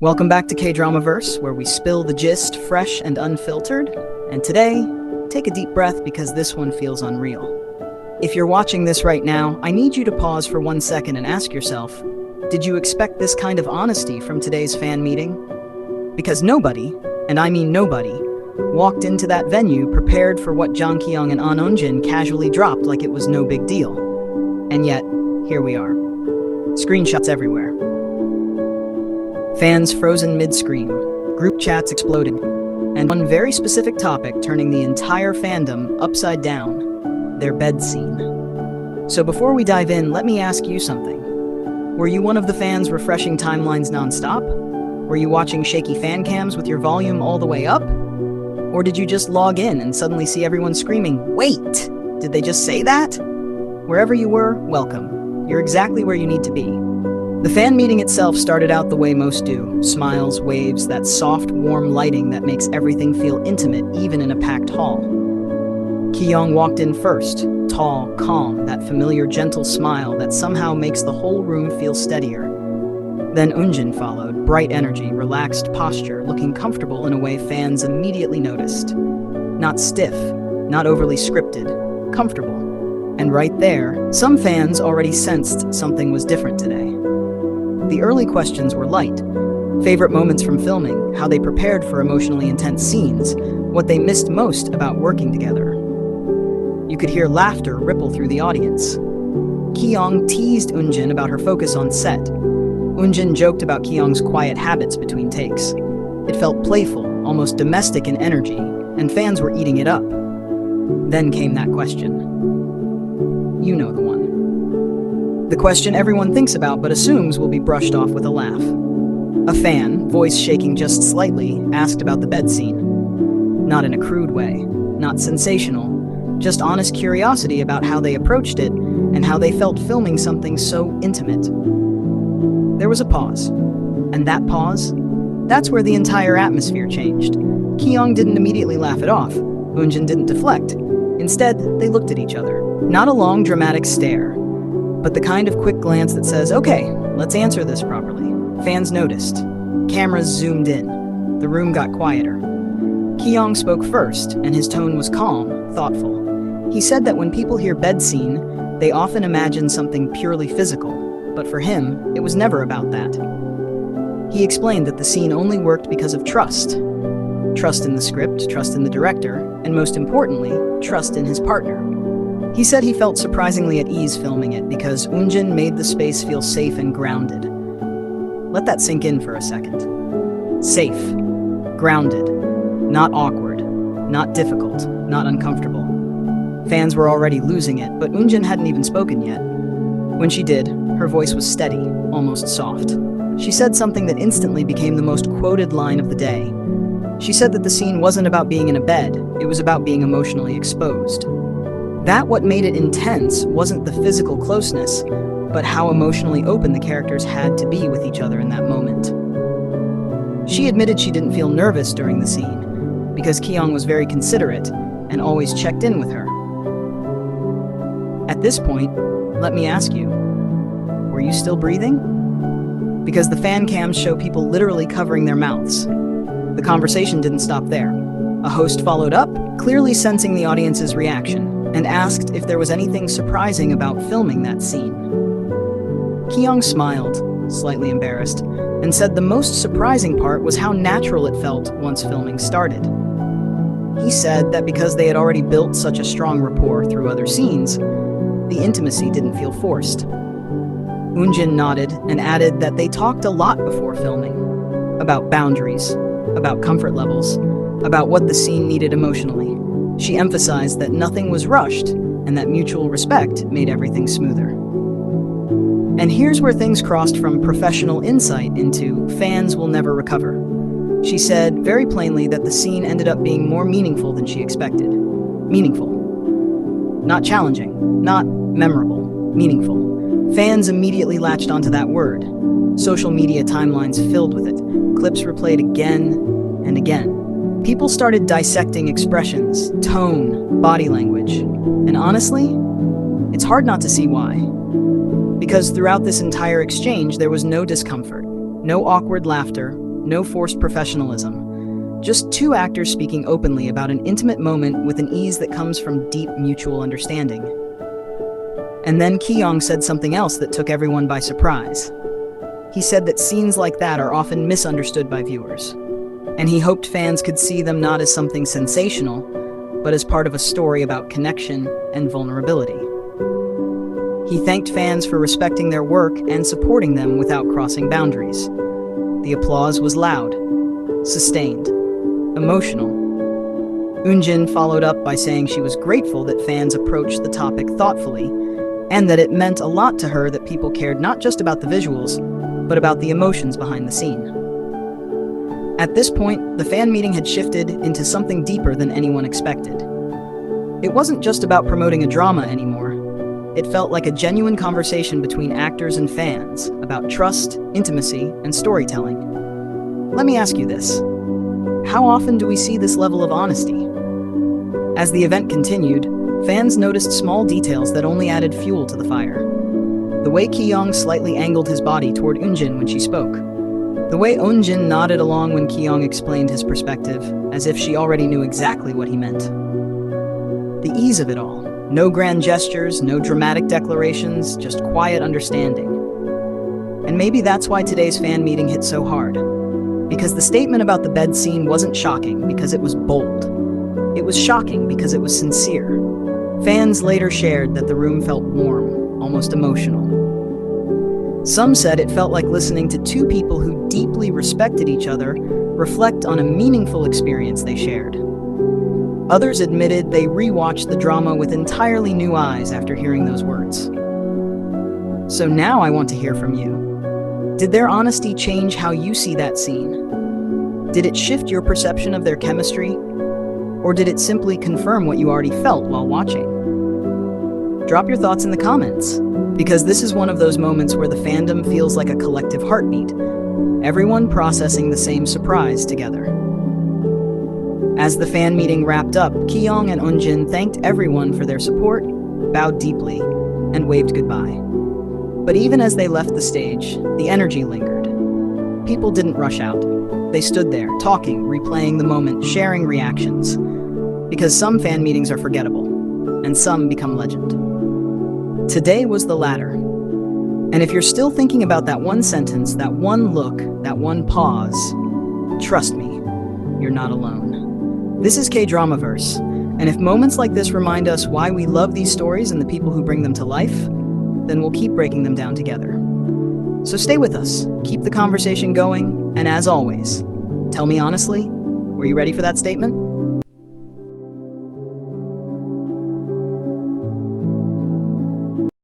Welcome back to KDramaVerse, where we spill the gist fresh and unfiltered. And today, take a deep breath because this one feels unreal. If you're watching this right now, I need you to pause for 1 second and ask yourself, did you expect this kind of honesty from today's fan meeting? Because nobody, and I mean nobody, walked into that venue prepared for what Jang, Ki-yong, and Eun-jin casually dropped like it was no big deal. And yet, here we are. Screenshots everywhere. Fans frozen mid-scream, group chats exploding, and one very specific topic turning the entire fandom upside down, their bed scene. So before we dive in, let me ask you something. Were you one of the fans refreshing timelines nonstop? Were you watching shaky fan cams with your volume all the way up? Or did you just log in and suddenly see everyone screaming, "Wait! Did they just say that?" Wherever you were, welcome. You're exactly where you need to be. The fan meeting itself started out the way most do. Smiles, waves, that soft, warm lighting that makes everything feel intimate even in a packed hall. Ki-yong walked in first, tall, calm, that familiar gentle smile that somehow makes the whole room feel steadier. Then Eun-jin followed, bright energy, relaxed posture, looking comfortable in a way fans immediately noticed. Not stiff, not overly scripted, comfortable. And right there, some fans already sensed something was different today. The early questions were light. Favorite moments from filming, how they prepared for emotionally intense scenes, what they missed most about working together. You could hear laughter ripple through the audience. Ki-yong teased Eun-jin about her focus on set. Eun-jin joked about Ki-yong's quiet habits between takes. It felt playful, almost domestic in energy, and fans were eating it up. Then came that question. You know the one. The question everyone thinks about but assumes will be brushed off with a laugh. A fan, voice shaking just slightly, asked about the bed scene. Not in a crude way, not sensational, just honest curiosity about how they approached it and how they felt filming something so intimate. There was a pause. And that pause, that's where the entire atmosphere changed. Ki-yong didn't immediately laugh it off. Eun-jin didn't deflect. Instead, they looked at each other. Not a long, dramatic stare, but the kind of quick glance that says, okay, let's answer this properly. Fans noticed. Cameras zoomed in. The room got quieter. Ki-yong spoke first, and his tone was calm, thoughtful. He said that when people hear bed scene, they often imagine something purely physical, but for him, it was never about that. He explained that the scene only worked because of trust. Trust in the script, trust in the director, and most importantly, trust in his partner. He said he felt surprisingly at ease filming it because Eun-jin made the space feel safe and grounded. Let that sink in for a second. Safe, grounded, not awkward, not difficult, not uncomfortable. Fans were already losing it, but Eun-jin hadn't even spoken yet. When she did, her voice was steady, almost soft. She said something that instantly became the most quoted line of the day. She said that the scene wasn't about being in a bed, it was about being emotionally exposed. That what made it intense wasn't the physical closeness, but how emotionally open the characters had to be with each other in that moment. She admitted she didn't feel nervous during the scene, because Ki-yong was very considerate and always checked in with her. At this point, let me ask you, were you still breathing? Because the fan cams show people literally covering their mouths. The conversation didn't stop there. A host followed up, clearly sensing the audience's reaction, and asked if there was anything surprising about filming that scene. Ki-yong smiled, slightly embarrassed, and said the most surprising part was how natural it felt once filming started. He said that because they had already built such a strong rapport through other scenes, the intimacy didn't feel forced. Eun-jin nodded and added that they talked a lot before filming, about boundaries, about comfort levels, about what the scene needed emotionally. She emphasized that nothing was rushed and that mutual respect made everything smoother. And here's where things crossed from professional insight into fans will never recover. She said very plainly that the scene ended up being more meaningful than she expected. Meaningful. Not challenging, not memorable, meaningful. Fans immediately latched onto that word. Social media timelines filled with it. Clips replayed again and again. People started dissecting expressions, tone, body language. And honestly, it's hard not to see why. Because throughout this entire exchange, there was no discomfort, no awkward laughter, no forced professionalism. Just two actors speaking openly about an intimate moment with an ease that comes from deep mutual understanding. And then Ki-yong said something else that took everyone by surprise. He said that scenes like that are often misunderstood by viewers, and he hoped fans could see them not as something sensational, but as part of a story about connection and vulnerability. He thanked fans for respecting their work and supporting them without crossing boundaries. The applause was loud, sustained, emotional. Eun-jin followed up by saying she was grateful that fans approached the topic thoughtfully, and that it meant a lot to her that people cared not just about the visuals, but about the emotions behind the scene. At this point, the fan meeting had shifted into something deeper than anyone expected. It wasn't just about promoting a drama anymore. It felt like a genuine conversation between actors and fans about trust, intimacy, and storytelling. Let me ask you this. How often do we see this level of honesty? As the event continued, fans noticed small details that only added fuel to the fire. The way Ki-yong slightly angled his body toward Eun-jin when she spoke. The way Eun-jin nodded along when Ki-yong explained his perspective, as if she already knew exactly what he meant. The ease of it all. No grand gestures, no dramatic declarations, just quiet understanding. And maybe that's why today's fan meeting hit so hard. Because the statement about the bed scene wasn't shocking because it was bold. It was shocking because it was sincere. Fans later shared that the room felt warm, almost emotional. Some said it felt like listening to two people who deeply respected each other reflect on a meaningful experience they shared. Others admitted they rewatched the drama with entirely new eyes after hearing those words. So now I want to hear from you. Did their honesty change how you see that scene? Did it shift your perception of their chemistry? Or did it simply confirm what you already felt while watching? Drop your thoughts in the comments, because this is one of those moments where the fandom feels like a collective heartbeat, everyone processing the same surprise together. As the fan meeting wrapped up, Ki-yong and Eun-jin thanked everyone for their support, bowed deeply, and waved goodbye. But even as they left the stage, the energy lingered. People didn't rush out. They stood there, talking, replaying the moment, sharing reactions. Because some fan meetings are forgettable, and some become legend. Today was the latter. And if you're still thinking about that one sentence, that one look, that one pause, trust me, you're not alone. This is KDramaVerse, and if moments like this remind us why we love these stories and the people who bring them to life, then we'll keep breaking them down together. So stay with us, keep the conversation going, and as always, tell me honestly, were you ready for that statement?